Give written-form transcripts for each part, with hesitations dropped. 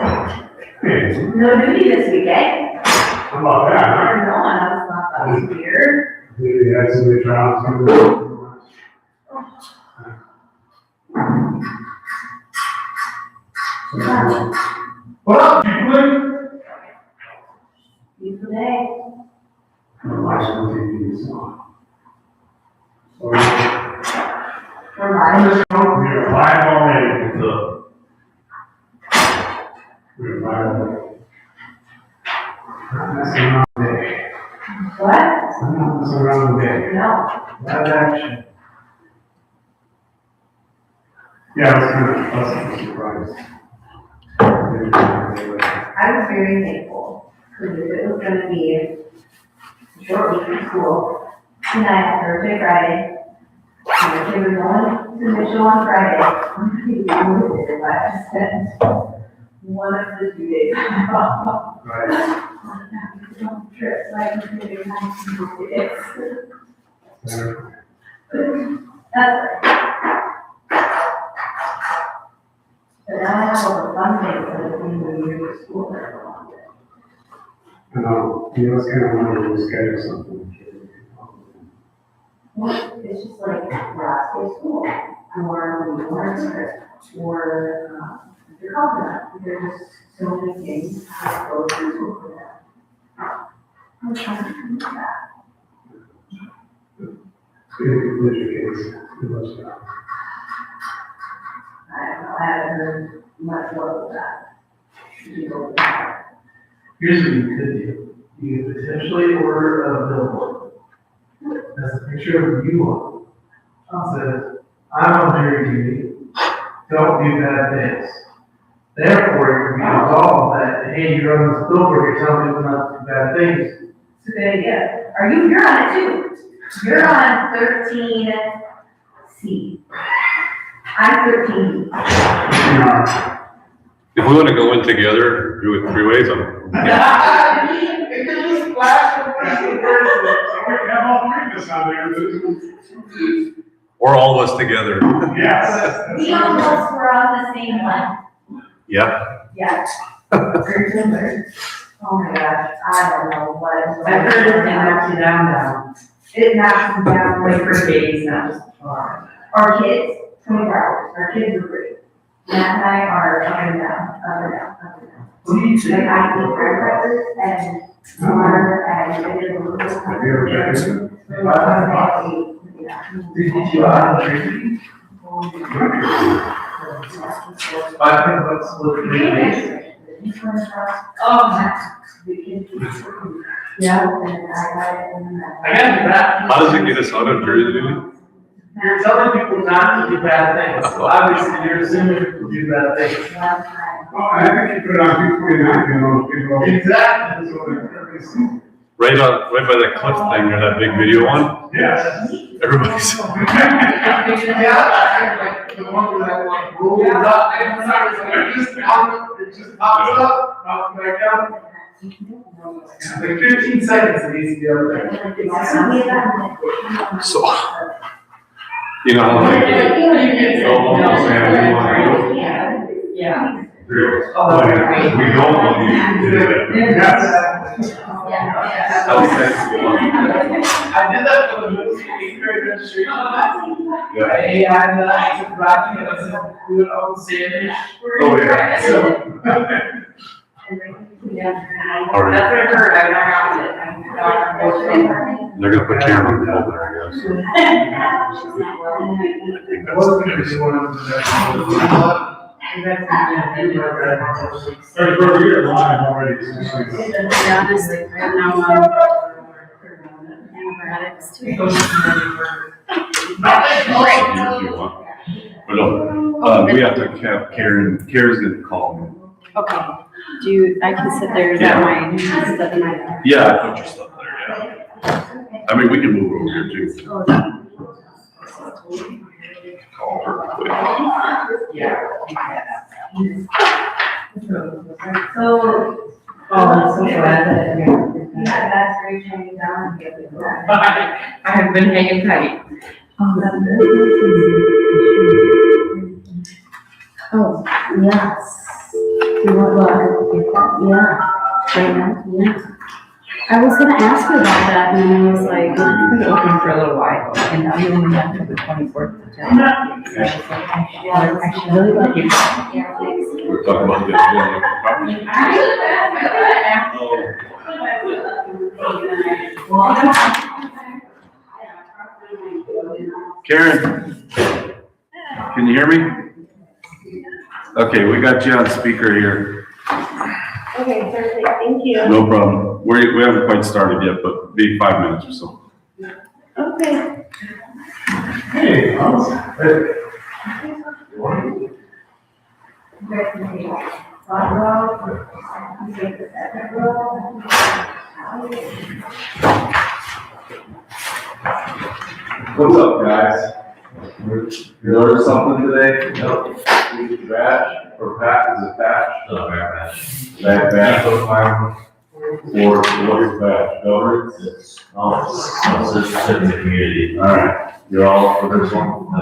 No duty this weekend. How about that, I don't know, and I was not that weird. Maybe had somebody try out some. What up, people? Beautiful day. I'm watching TV, so. We're live. We're live already. We're live already. Not messing around today. What? I'm not messing around today. No. Live action. Yeah, I was kind of surprised. I was very thankful, because if it was gonna be a short week of school, tonight, Thursday, Friday, and the kids were going to Mitchell on Friday, I'm gonna be limited if I just spend one of the 2 days. Right. Trips, like, I'm gonna do my kids. That's right. But now I have all the fun things that are being moved to school that I wanted. I know, you know, it's kind of wonderful to schedule something. Well, it's just like last day of school, or the or the coconut. There's so many things that go through school for that. I'm trying to do that. Good case. Good luck. I don't know, I haven't heard much more of that. You know, that. Here's what you could do. You could potentially order a billboard. That's a picture of you on it. Says, I'm on jury duty. Don't do bad things. Therefore, it can be resolved that, hey, you're on this billboard, you're telling people not to do bad things. It's a good idea. You're on it too. You're on 13C. I'm 13. If we want to go in together, do it 3 ways. It can just flash from person to person. We can have all three of us on there. Or all of us together. Yes. We almost were on the same one. Yeah. Yeah. Very similar. Oh my gosh, I don't know what. I heard it knocks you down now. It knocks them down Like like for days, not just for. our kids, 24 hours. Our kids are great. Matt and I are up and down, up and down, up and down. What do you Like think? I eat firecrackers and water and I did a little bit of. Have you ever tried it? Yeah. Did you out on jury duty? $5 split the days. Oh, yeah. I got you back. How does it get us out of jury duty? You're telling people not to do bad things. So obviously, you're assuming people do bad things. Well, I think you put it on 229, you know, people. Exactly. Right by that cliff thing, there's that big video one. Yes. Everybody's. Yeah, like the one where that like rolls up and for some reason it just pops up, pops back down. Like 15 seconds it needs to be over there. So, you know, like, Yeah. we don't want you to do it. Yes. I did that for the middle school 8th grade registration. Yeah. I took Rocky and I said, we would own Sandwich. Oh, yeah. So, All right. That's what I heard, I went around it. They're gonna put camera over there, I guess. I wasn't gonna do one of them. You're live already. Yeah, this thing, right now, antibiotics too. If you want. But no, we have to have Karen's gonna call me. Okay, I can sit there, is that my stuff in my? Yeah, I put your stuff there, yeah. I mean, we can move over here too. Call her quick. Yeah. So, I'm so glad that, that's great training down and get it back. I have been hanging tight. Oh, yes. You want, yeah, right now, yeah. I was gonna ask you about that, and then I was like, we're pretty open for a little while, and now you only have to the 24th of July. So I was like, I should really let you. Yeah, thanks. We're talking about the. Karen, can you hear me? Okay, we got you on speaker here. Okay, perfect, thank you. No problem. We haven't quite started yet, but be 5 minutes or so. Okay. Hey, awesome. Hey. What's up, guys? You ordered something today? Nope. Is it batch or pack? Is it batch? No, batch. Batch. Or what is batch? Government? Oh, it's in the community. All right. You're all for this one? No.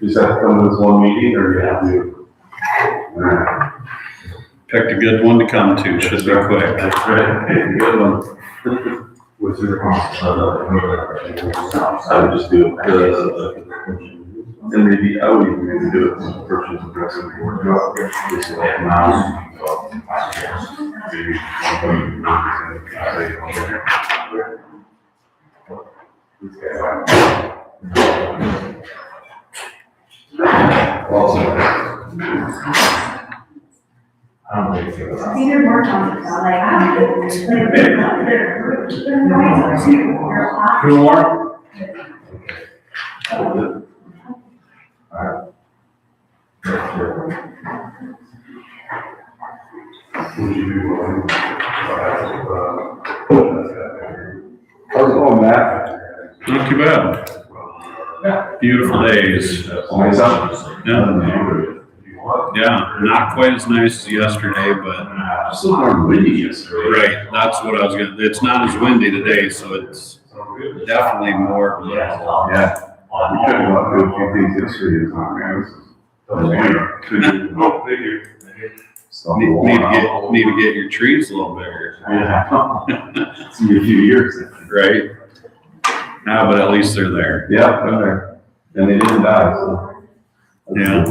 You just have to come to this one meeting or you have to? All right. Picked a good one to come to, should be quick. That's right. Good one. What's your cost? I would just do it. And maybe I would even maybe do it as a purchase address and board drop. Just like now. Also. I don't think so. Either more times, like, I don't Two more? Alright. Would you be willing? How's it going, Matt? Not too bad. Beautiful days. Nice up? Yeah. Yeah, not quite as nice as yesterday, but. Still more windy yesterday. Right, that's what I was gonna, it's not as windy today, so it's definitely more. Yeah. We could have do a few things yesterday, Thank you. Need to get your trees a little bigger. Yeah. It's gonna be a few years. Right? No, but at least they're there. Yeah, they're there. And they didn't die, so. Yeah.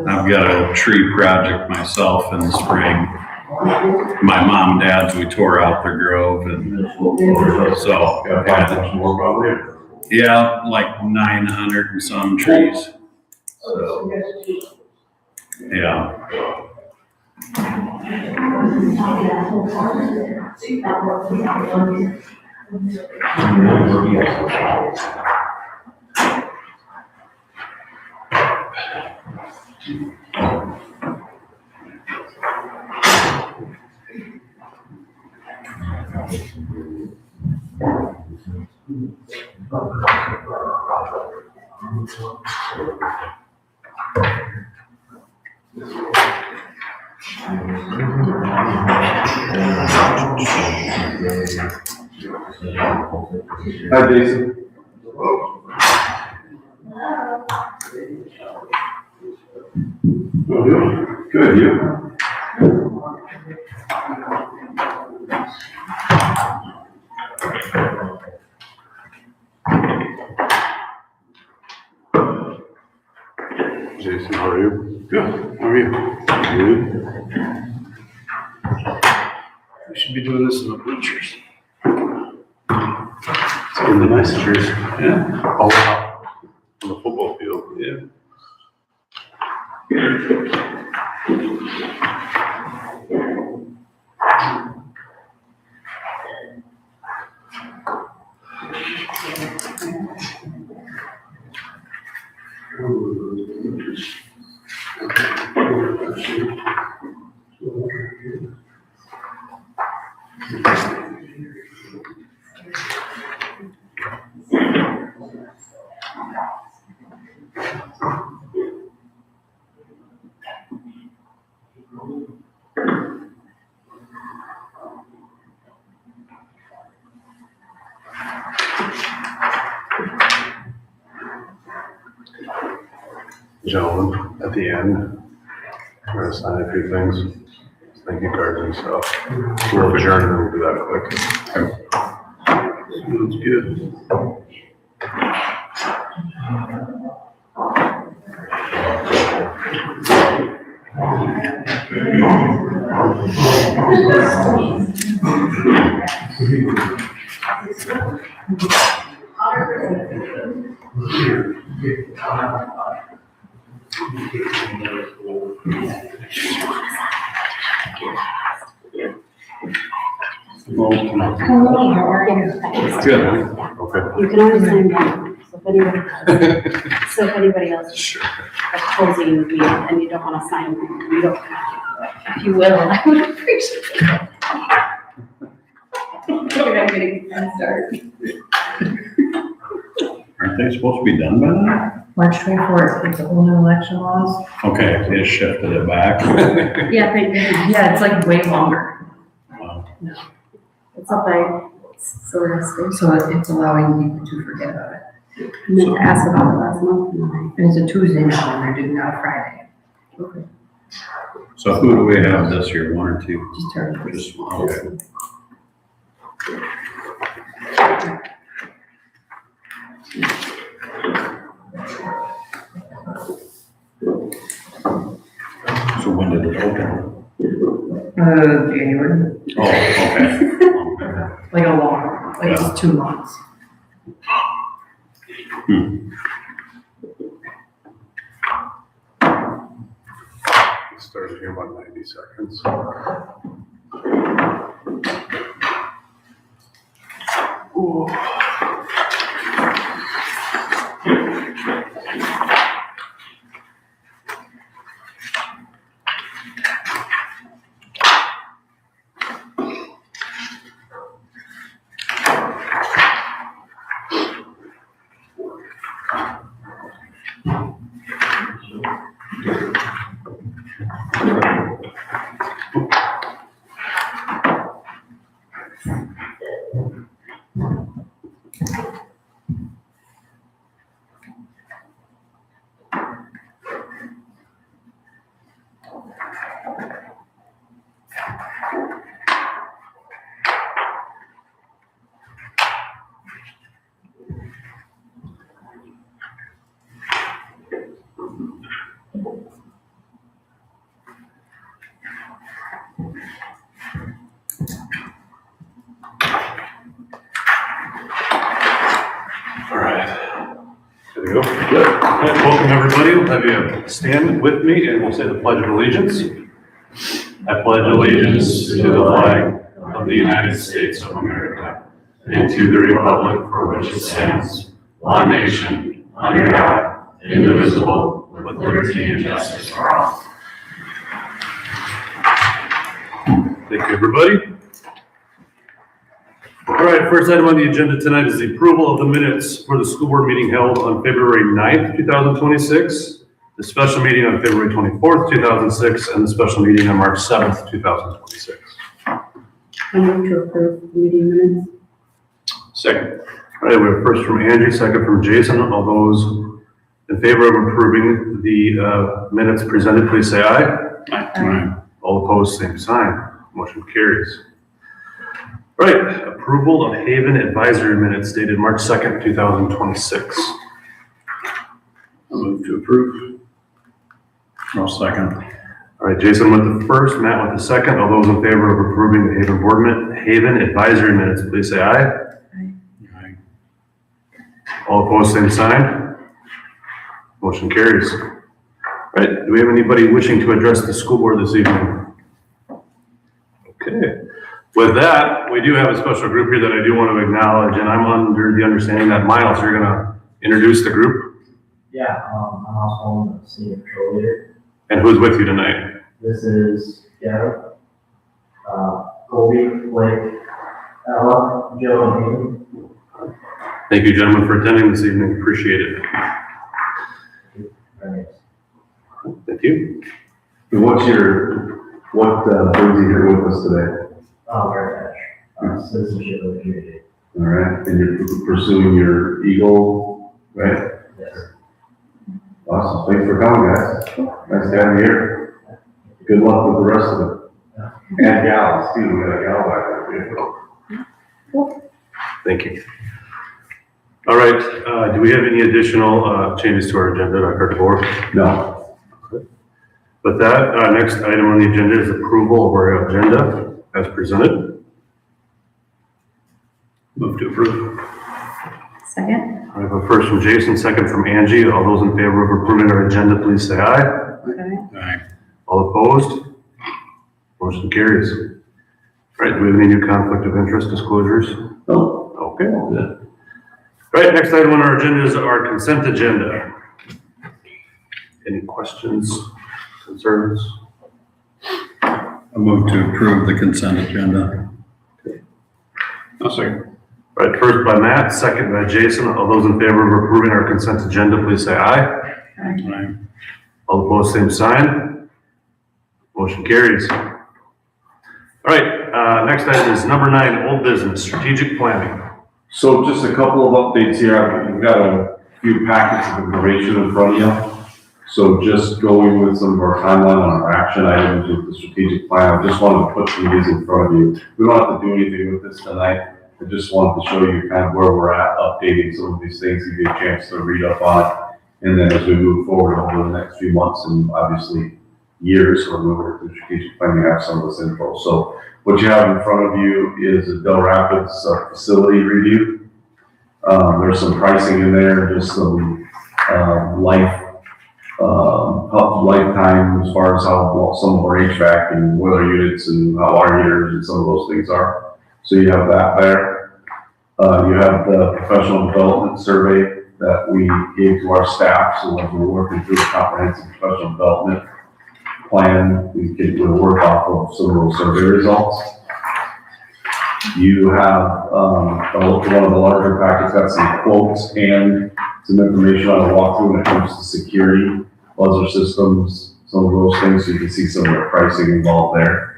I've got a tree project myself in the spring. My mom and dad's, we tore out their grove and so. Got a bunch more probably. Yeah, like 900 and some trees. So. Yeah. Hi, Jason. Oh, good, you? Jason, how are you? Good, how are you? Good. We should be doing this in the bleachers. It's in the nice chairs. Yeah. Oh, wow. On the football field, yeah. Gentlemen, at the end, we're gonna sign a few things. thank you cards and stuff. We'll adjourn and we'll do that quick. That's good. Hello, how are you? Good. Okay. You can always sign down, so if anybody else is Sure. opposing you and you don't wanna sign, you don't have to. If you will, I would appreciate it. I'm gonna start. Aren't they supposed to be done by now? March 24th, it's a whole new election laws. Okay, they shifted it back. Yeah, thank you. Yeah, it's like way longer. Wow. It's up by Celeste. So it's allowing people to forget about it. I meant to ask about it last month. and And it's a Tuesday now, and they're doing it on Friday. So who do we have this year, one or two? Just turn. Just one, okay. So when did it open? January, Oh, okay. like a long, like just 2 months. It started here about 90 seconds. All right. There we go. Good. All right, welcome everybody. We'll have you stand with me and we'll say the Pledge of Allegiance. I pledge allegiance to the flag of the United States of America and to the republic for which it stands, one nation, under God, indivisible, with liberty and justice for all. Thank you, everybody. All right, first item on the agenda tonight is the approval of the minutes for the school board meeting held on February 9th, 2026, the special meeting on February 24th, 2006, and the special meeting on March 7th, 2026. I move to approve the meeting minutes. Second. All right, we have first from Andrew, second from Jason. All those in favor of approving the minutes presented, please say aye. Aye. All opposed, same sign. Motion carries. All right, approval of Haven advisory minutes dated March 2nd, 2026. I'll move to approve. I'll second. All right, Jason with the first, Matt with the second. All those in favor of approving the Haven advisory minutes, please say aye. Aye. All opposed, same sign. Motion carries. All right, do we have anybody wishing to address the school board this evening? Okay. With that, we do have a special group here that I do want to acknowledge, and I'm under the understanding that Miles, you're going to introduce the group. Yeah, I'm also the senior patrol leader. And who's with you tonight? This is Garrett, Colby, Blake, Ella, Joe, and Hayden. Thank you, gentlemen, for attending this evening. Appreciate it. Thank you. And what brings you here with us today? Very much. Citizenship of the community. All right, and you're pursuing your Eagle, right? Yes. Awesome, thanks for coming, guys. Nice to have you here. Good luck with the rest of it. And gals too, we got a gal back there. Thank you. All right, do we have any additional, changes to our agenda, Dr. DeBoer? No. With that, next item on the agenda is approval of our agenda as presented. Move to approve. Second? I have a first from Jason, second from Angie. All those in favor of approving our agenda, please say aye. Okay. Aye. All opposed? Motion carries. All right, do we have any new conflict of interest disclosures? No. Okay. All right, next item on our agenda is our consent agenda. Any questions, concerns? I move to approve the consent agenda. No, second. All right, first by Matt, second by Jason. All those in favor of approving our consent agenda, please say aye. Aye. All opposed, same sign. Motion carries. All right, next item is number 9, old business, strategic planning. So just a couple of updates here. We've got a few packets of information in front of you. So just going with some of our timeline on our action items with the strategic plan, I just wanted to put some of these in front of you. We don't have to do anything with this tonight. I just wanted to show you kind of where we're at, updating some of these things, give you a chance to read up on it. And then as we move forward over the next few months and obviously years, when we work through strategic plan, you have some of this info. So what you have in front of you is a Dell Rapids facility review. There's some pricing in there, just some lifetime as far as how well some of our HVAC and boiler units and how our heaters and some of those things are. So you have that there. You have the professional development survey that we gave to our staff. So as we're working through the comprehensive professional development plan, we'll work off of some of those survey results. You have one of the larger packets, got some quotes and some information on a walkthrough when it comes to security, buzzer systems, some of those things. So you can see some of the pricing involved there.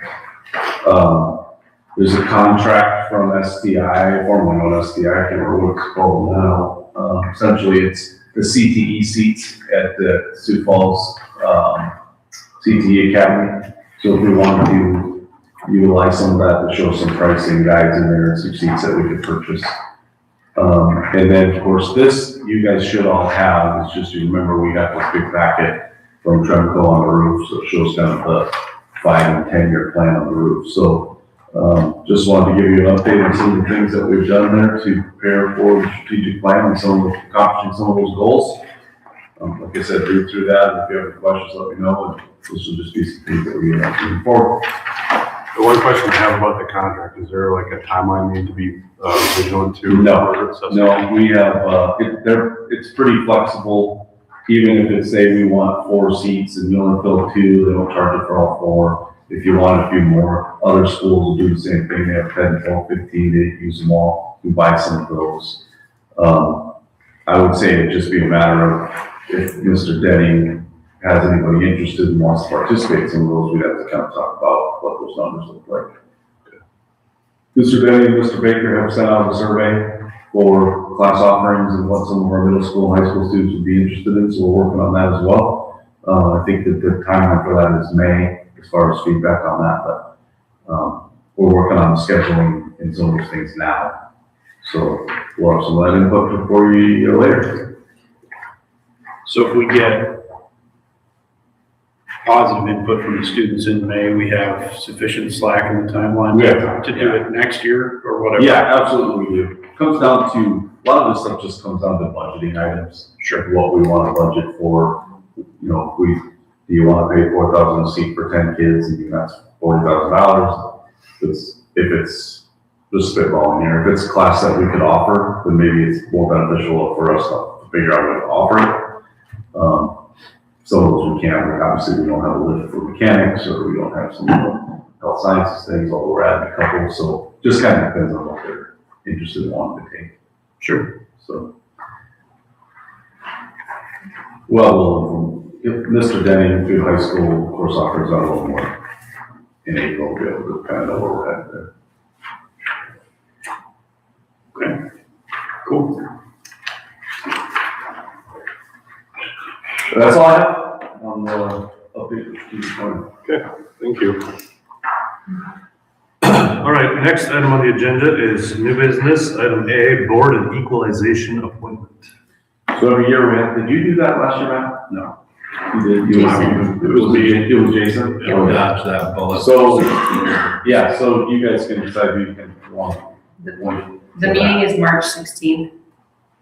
There's a contract from STI, formerly known as STI, I can't remember what it's called now. Essentially, it's the CTE seats at the Sioux Falls CTE Academy. So if we wanted to utilize some of that to show some pricing guides in there and some seats that we could purchase. And then, of course, this you guys should all have. It's just, you remember, we got this big packet from Tremco on the roof, so it shows kind of the 5 and 10 year plan on the roof. So just wanted to give you an update on some of the things that we've done there to prepare for the strategic plan and accomplishing some of those goals. Like I said, read through that, and if you have any questions, let me know, and this will just be some things that we're going to move forward. The one question I have about the contract, is there like a timeline need to be vigilant to? No, we have, it's pretty flexible. Even if it's, say, we want 4 seats and you only fill 2, they don't charge it for all 4. If you want a few more, other schools will do the same thing. They have 10, 12, 15, they use them all. You buy some of those. I would say it'd just be a matter of if Mr. Denning has anybody interested and wants to participate in some of those, we'd have to kind of talk about what those numbers look like. Mr. Denning and Mr. Baker have sent out a survey for class offerings and what some of our middle school and high school students would be interested in, so we're working on that as well. I think that the timeline for that is May, as far as feedback on that, but we're working on scheduling and some of those things now. So we'll have some of that input for you a year later. So if we get positive input from the students in May, we have sufficient slack in the timeline to do it next year or whatever? Yeah, absolutely we do. Comes down to, a lot of this stuff just comes down to budgeting items. Sure. What we want to budget for, you know, do you want to pay $4,000 a seat for 10 kids and that's $40,000? If it's just spitballing here, if it's a class that we could offer, then maybe it's more beneficial for us to figure out what to offer it. Some of those we can't, obviously we don't have a lift for mechanics, or we don't have some health sciences things, although we're adding a couple, so just kind of depends on what they're interested in wanting to take. Sure. So. Well, if Mr. Denning through high school, of course, offers out a little more in April, we'll be able to kind of know where we're at there. Okay, cool. That's all I have on the update. Okay, thank you. next item on the agenda is new business, item A, board and equalization appointment. So every year we have, did you do that last year, Matt? No. You did, Jason. it was me, it was Jason? Don't dodge that bullet. So, yeah, so you guys can decide who you can want. The meeting is March 16th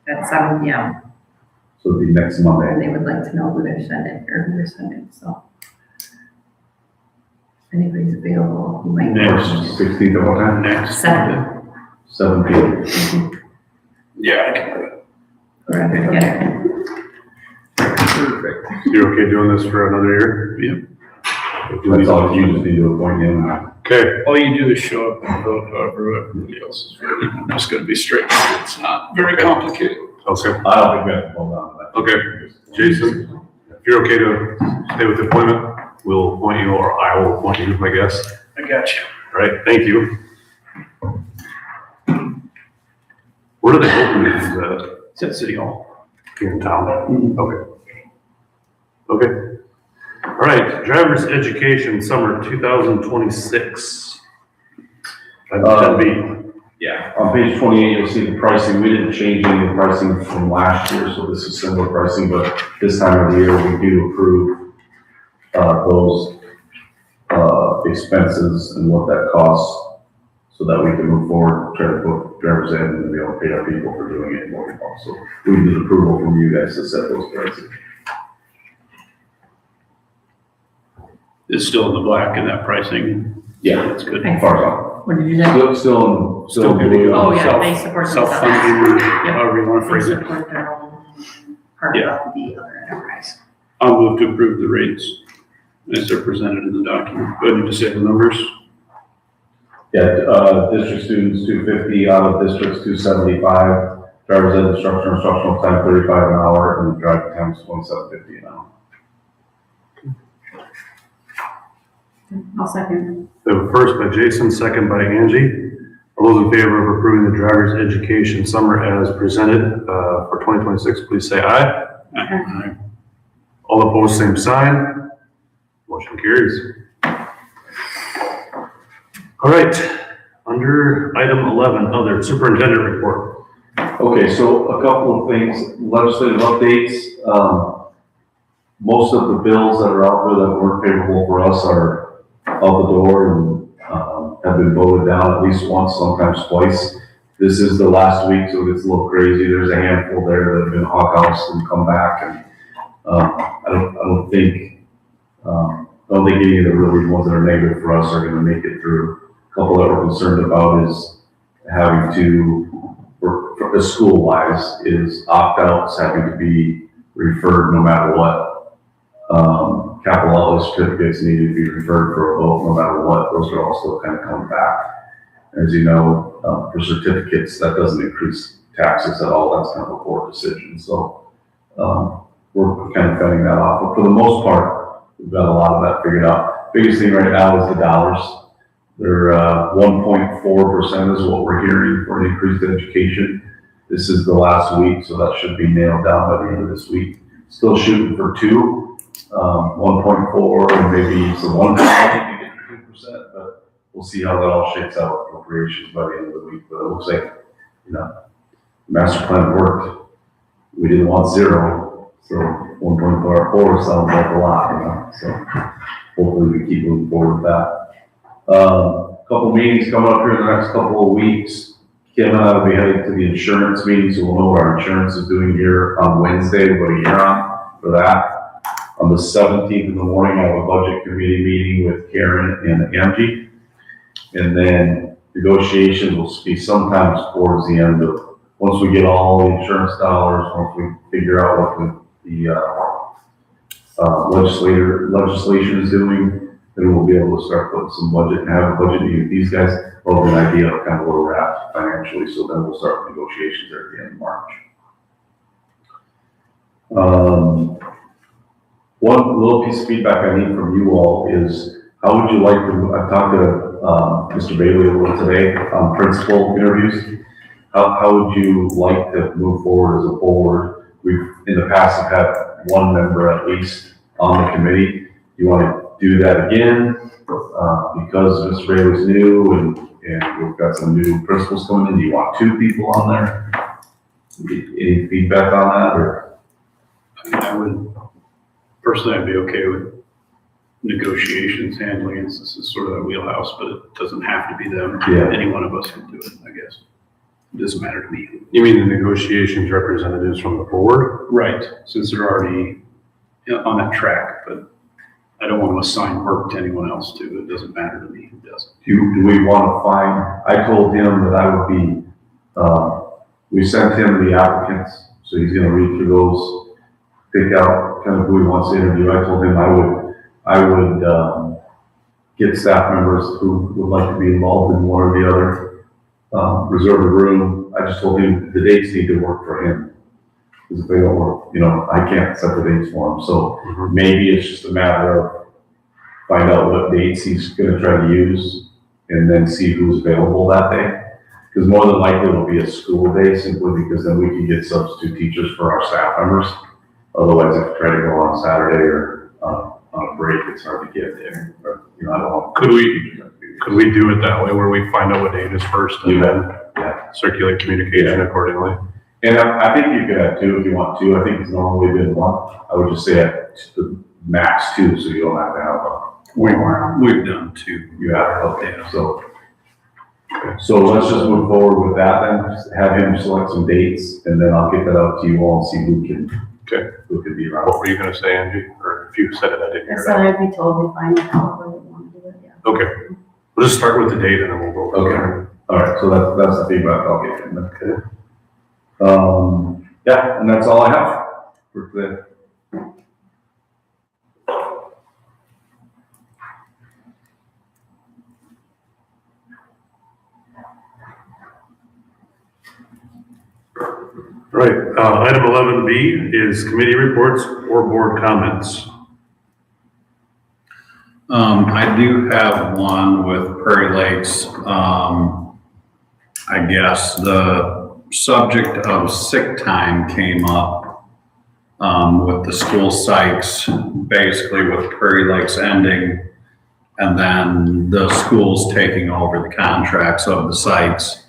at 7 p.m. So it'll be next Monday. And they would like to know who they're sending, or who they're sending, so. If anybody's available, you might. Next. 16th of what time? Next. 7 p.m. Yeah, I can do it. We're under together. Perfect. You're okay doing this for another year? Yeah. That's all, you just need to appoint him. Okay, All you do is show up and vote however everybody else is voting. I'm just gonna be straight. It's not very complicated. okay, I don't think we have to hold on to that. okay. Jason, if you're okay to stay with the appointment, we'll appoint you, or I will appoint you, I guess. I got you. All right, thank you. Where do they open these at? It's at City Hall. Here in town? Okay. Okay. All right, driver's education summer 2026. That'd be, Yeah, on page 28, you'll see the pricing. We didn't change any of the pricing from last year, so this is similar pricing, but this time of the year, we do approve those expenses and what that costs, so that we can move forward, try to book drivers in and be able to pay our people for doing it more. So we need approval from you guys to set those prices. It's still in the black in that pricing. Yeah, That's good. far out. What did you say? Still good to blue. go. Oh, yeah, Self- they support themselves. Self-funding, however you wanna They phrase it. support their own part Yeah. of the other enterprise. I'll move to approve the rates as they're presented in the document. Go ahead and just say the numbers. Yeah, district students 250, out of districts 275, driver's ed instructional time 35 an hour, and the driving time is 27.50 an hour. I'll second. the first by Jason, second by Angie. All those in favor of approving the driver's education summer as presented for 2026, please say aye. Aye. All opposed, same sign. Motion carries. All right, under item 11, other superintendent report. Okay, so a couple of things, legislative updates. Most of the bills that are out there that weren't favorable for us are out the door and have been voted down at least once, sometimes twice. This is the last week, so it's a little crazy. There's a handful there that have been hoghoused and come back, and I don't think any of the really ones that are negative for us are gonna make it through. A couple that we're concerned about is having to, for the school-wise, is opt-outs having to be referred no matter what. Capital outlay certificates need to be referred for a vote no matter what. Those are also kind of coming back. As you know, for certificates, that doesn't increase taxes at all. That's kind of a board decision. So we're kind of cutting that off. But for the most part, we've got a lot of that figured out. Biggest thing right now is the dollars. They're 1.4% is what we're hearing for an increased education. This is the last week, so that should be nailed down by the end of this week. Still shooting for 1.4, and maybe some 1% to get to 2%, but we'll see how that all shakes out with appropriations by the end of the week. But it looks like, the master plan worked. We didn't want 0, so 1.4 sounds like a lot, so hopefully we keep moving forward with that. Couple meetings coming up here in the next couple of weeks. Kim and I will be heading to the insurance meeting, so we'll know what our insurance is doing here on Wednesday. We'll go to Huron for that. On the 17th in the morning, I have a budget committee meeting with Karen and Angie. And then negotiations will be sometimes towards the end of, once we get all the insurance dollars, once we figure out what the legislation is doing, then we'll be able to start putting some budget and have a budget meeting with these guys. We'll have an idea of kind of where we're at financially, so then we'll start negotiations there at the end of March. One little piece of feedback I need from you all is, how would you like to, I've talked to Mr. Bailey a little today on principal interviews. How would you like to move forward as a board? We've, in the past, have had one member at least on the committee. You want to do that again? Because Mr. Bailey's new and and we've got some new principals coming in. Do you want 2 people on there? Any feedback on that, or? I mean, I would, personally, I'd be okay with negotiations, handling it. This is sort of a wheelhouse, but it doesn't have to be them. Yeah. Any one of us can do it, I guess. It doesn't matter to me. You mean the negotiations representatives from the board? Right, since they're already on that track, but I don't want to assign work to anyone else too. It doesn't matter to me who does it. Do we want to find, I told him that I would be, we sent him the applicants, so he's gonna read through those, pick out kind of who he wants to interview. I told him I would get staff members who would like to be involved in one or the other, reserve a room. I just told him the dates need to work for him. Because if they don't work, you know, I can't set the dates for him. So maybe it's just a matter of find out what dates he's gonna try to use and then see who's available that day. Because more than likely it'll be a school day simply because then we can get substitute teachers for our staff members. Otherwise, if we try to go on Saturday or on a break, it's hard to get there. But, you know, I don't want. Could we do it that way where we find out what date is first and then circulate communication accordingly? And I think you could have 2 if you want 2. I think it's normally been 1. I would just say at the max 2, so you don't have to have We've done 2. you have, okay, so let's just move forward with that then, just have him select some dates, and then I'll get that out to you all and see who can be around. What were you gonna say, Angie? Or if you said it, I didn't I hear said that. I'd be totally fine with however we want to do it, yeah. Okay, we'll just start with the date and then we'll go. Okay, all right, so that's the feedback I'll get from them. Okay. Yeah, and that's all I have for today. All right, item 11B is committee reports or board comments. I do have one with Prairie Lakes. I guess the subject of sick time came up with the school psychs, basically with Prairie Lakes ending and then the schools taking over the contracts of the psychs.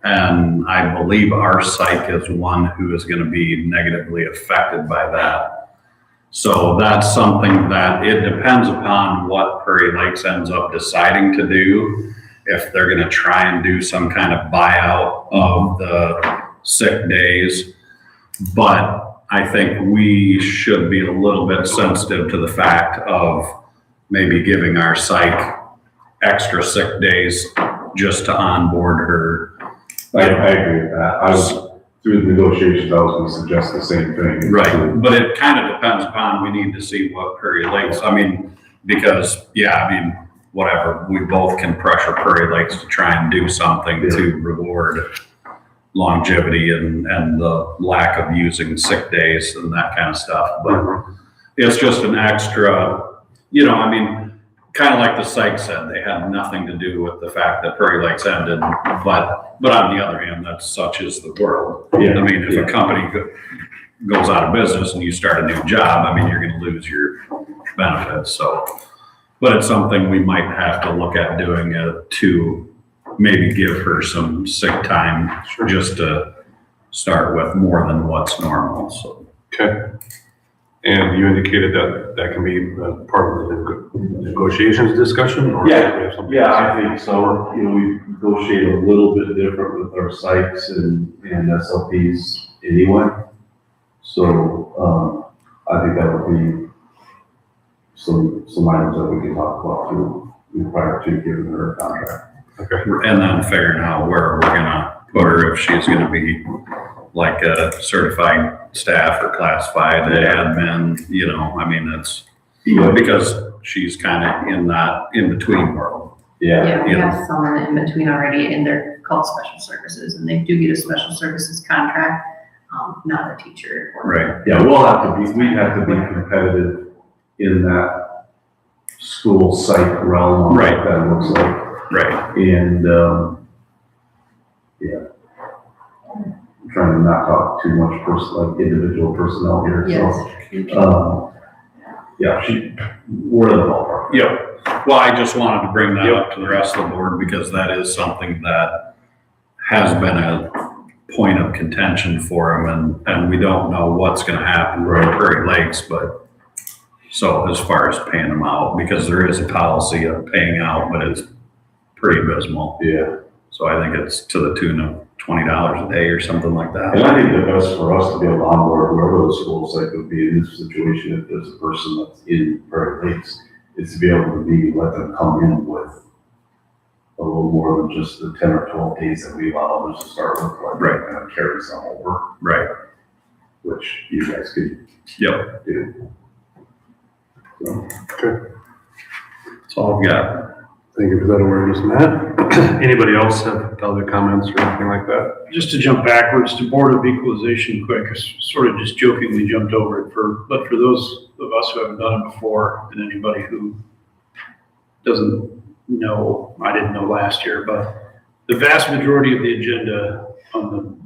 And I believe our psych is one who is going to be negatively affected by that. So that's something that it depends upon what Prairie Lakes ends up deciding to do. If they're going to try and do some kind of buyout of the sick days. But I think we should be a little bit sensitive to the fact of maybe giving our psych extra sick days just to onboard her. I agree with that. Through the negotiations, I was going to suggest the same thing. Right, but it kind of depends upon, we need to see what Prairie Lakes, I mean, because, yeah, I mean, whatever, we both can pressure Prairie Lakes to try and do something to reward longevity and the lack of using sick days and that kind of stuff. But it's just an extra, you know, I mean, kind of like the psych said, they had nothing to do with the fact that Prairie Lakes ended, but on the other hand, that's such is the world. Yeah. I mean, if a company goes out of business and you start a new job, I mean, you're going to lose your benefits. So, but it's something we might have to look at doing to maybe give her some sick time just to start with more than what's normal. So. Okay. And you indicated that that can be part of the negotiations discussion, or? Yeah, I think so. You know, we negotiate a little bit different with our psychs and SLPs anyway. So, I think that would be some items that we can talk about through prior to giving her a contract. Okay. And then figuring out where we're gonna put her, if she's gonna be like a certified staff or classified admin, you know, I mean, it's because she's kind of in that in-between world. Yeah, we You know. have someone in between already, and they're called special services, and they do get a special services contract, not a teacher. Right. Yeah, we'd have to be competitive in that school psych realm. On Right. what that looks like. Right. And, yeah. I'm trying to not talk too much like individual personnel here, Yes. so. Yeah, we're in the ballpark. Yep. Well, I just wanted to bring that up to the rest of the board because that is something that has been a point of contention for them, and we don't know what's gonna happen with Prairie Lakes, but so as far as paying them out, because there is a policy of paying out, but it's pretty abysmal. Yeah. So I think it's to the tune of $20 a day or something like that. And I think the best for us to be able to onboard whoever the school site would be in this situation, if there's a person that's in Prairie Lakes, is to be able to let them come in with a little more than just the 10 or 12 days that we allow others to start with, like, Right. kind of carry some over, Right. which you guys could Yep. do. So, That's all I've got. Thank you for that awareness, Matt. Anybody else have other comments or anything like that? Just to jump backwards to Board of Equalization quick, I sort of just jokingly jumped over it but for those of us who haven't done it before, and anybody who doesn't know, I didn't know last year, but the vast majority of the agenda on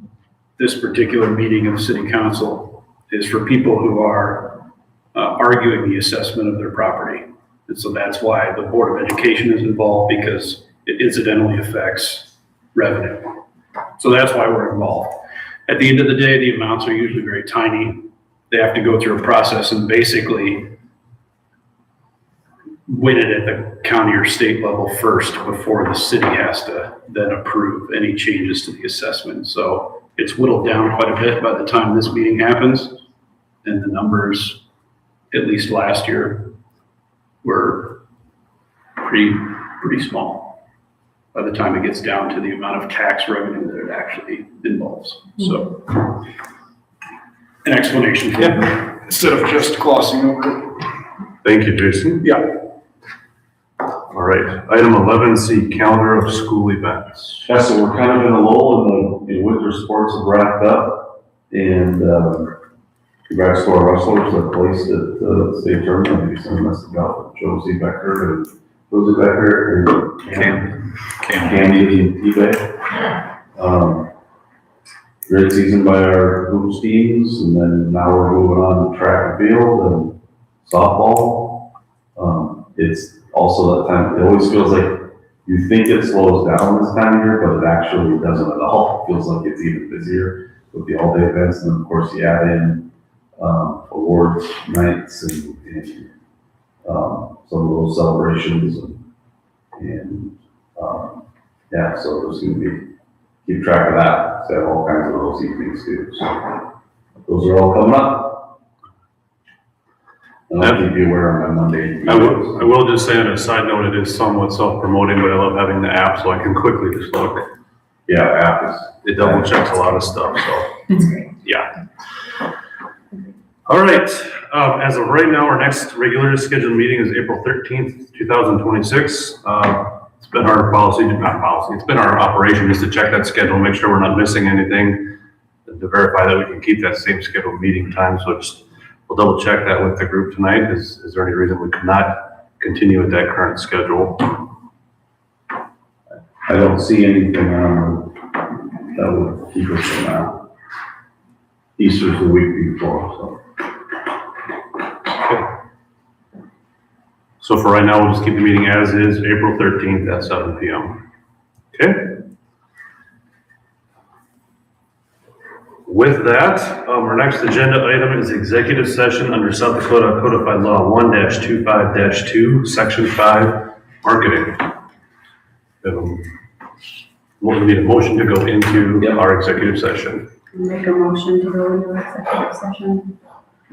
this particular meeting of the city council is for people who are arguing the assessment of their property. And so that's why the Board of Education is involved, because it incidentally affects revenue. So that's why we're involved. At the end of the day, the amounts are usually very tiny. They have to go through a process and basically win it at the county or state level first before the city has to then approve any changes to the assessment. So it's whittled down quite a bit by the time this meeting happens. And the numbers, at least last year, were pretty small by the time it gets down to the amount of tax revenue that it actually involves. So an explanation for it, instead of just glossing over it. Thank you, Jason. Yeah. All right, item 11C, calendar of school events. yeah, so we're kind of in a lull, and the winter sports have wrapped up, and congrats to our wrestlers that placed at the state tournament. Maybe some of us got Josie Becker and Candy and eBay. Great season by our hoops teams, and then now we're moving on to track and field and softball. It's also that time, it always feels like you think it slows down this time of year, but it actually doesn't at all. It feels like it's even busier with the all-day events, and then of course you add in awards nights and some of those celebrations and yeah, so there's gonna be, keep track of that, so have all kinds of those evenings too. So those are all coming up. And I'll keep you aware on Monday. I will just say on a side note, it is somewhat self-promoting, but I love having the app so I can quickly just look. Yeah, app is. It double checks a lot of stuff, so. That's great. Yeah. All right, as of right now, our next regularly scheduled meeting is April 13th, 2026. It's been our policy, not policy, it's been our operation just to check that schedule, make sure we're not missing anything, and to verify that we can keep that same scheduled meeting time. So just, we'll double check that with the group tonight. Is there any reason we could not continue with that current schedule? I don't see anything that would keep us from that. Easter's the week before, so. So for right now, we'll just keep the meeting as is, April 13th at 7 p.m. Okay? With that, our next agenda item is executive session under South Dakota Codified Law 1-25-2, Section 5, Marketing. We'll need a motion to go into our executive session. Make a motion to go into executive session.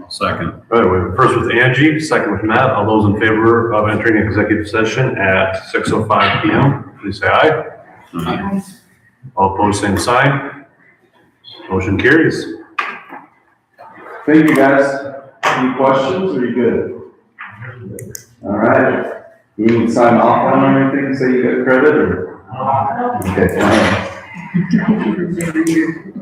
Second. All right, first with Angie, second with Matt. All those in favor of entering executive session at 6:05 p.m., please say aye. Aye. All opposed, same sign. Motion carries. Thank you, guys. Any questions, or are you good? All right. Do we need to sign off on anything, say you got credit, or? Okay. All right. Thank you.